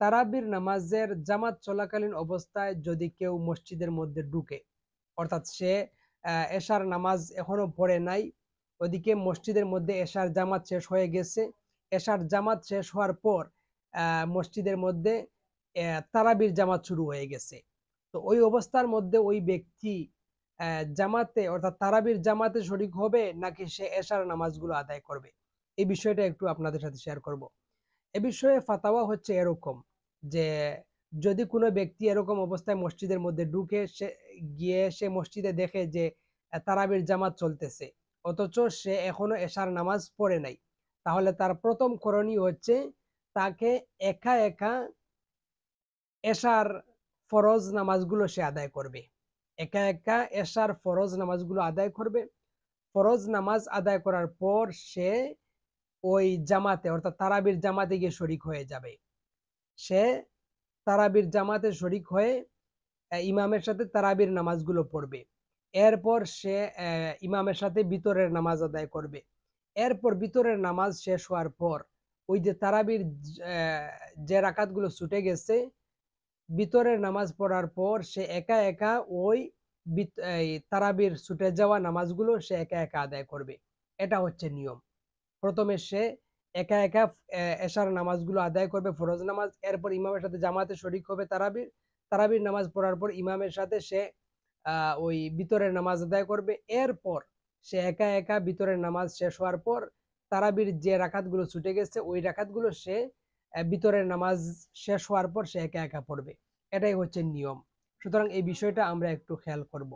তারাবির নামাজের জামাত চলাকালীন অবস্থায় যদি কেউ মসজিদের মধ্যে ঢুকে, অর্থাৎ সে এশার নামাজ এখনো পড়ে নাই, ওদিকে মসজিদের মধ্যে এশার জামাত শেষ হয়ে গেছে, এশার জামাত শেষ হওয়ার পর মসজিদের মধ্যে তারাবির জামাত শুরু হয়ে গেছে। তো ওই অবস্থার মধ্যে ওই ব্যক্তি জামাতে অর্থাৎ তারাবির জামাতে শরিক হবে নাকি সে এশার নামাজগুলো আদায় করবে, এই বিষয়টা একটু আপনাদের সাথে শেয়ার করব। এ বিষয়ে ফাতাওয়া হচ্ছে এরকম যে যদি কোনো ব্যক্তি এরকম অবস্থায় মসজিদের মধ্যে ঢুকে সে মসজিদে দেখে যে তারাবির জামাত চলতেছে, অথচ সে এখনো এশার নামাজ পড়ে নাই, তাহলে তার প্রথম করণীয় হচ্ছে তাকে একা একা এশার ফরজ নামাজগুলো সে আদায় করবে। একা একা এশার ফরজ নামাজগুলো আদায় করবে। ফরজ নামাজ আদায় করার পর সে ওই জামাতে অর্থাৎ তারাবির জামাতে গিয়ে শরিক হয়ে যাবে। সে তারাবির জামাতে শরিক হয়ে ইমামের সাথে তারাবির নামাজগুলো পড়বে। এরপর সে ইমামের সাথে ভিতরের নামাজ আদায় করবে। এরপর ভিতরের নামাজ শেষ হওয়ার পর ওই যে তারাবির যে রাকাতগুলো ছুটে গেছে, ভিতরের নামাজ পড়ার পর সে একা একা ওই তারাবির ছুটে যাওয়া নামাজগুলো সে একা একা আদায় করবে। এটা হচ্ছে নিয়ম। প্রথমে সে একা একা এশার নামাজগুলো আদায় করবে, ফরজ নামাজ। এরপর ইমামের সাথে জামাতে শরিক হবে তারাবির। তারাবির নামাজ পড়ার পর ইমামের সাথে সে ওই ভিতরের নামাজ আদায় করবে। এরপর সে একা একা ভিতরের নামাজ শেষ হওয়ার পর তারাবির যে রাকাতগুলো ছুটে গেছে ওই রাকাতগুলো সে ভিতরের নামাজ শেষ হওয়ার পর সে একা একা পড়বে। এটাই হচ্ছে নিয়ম। সুতরাং এই বিষয়টা আমরা একটু খেয়াল করব।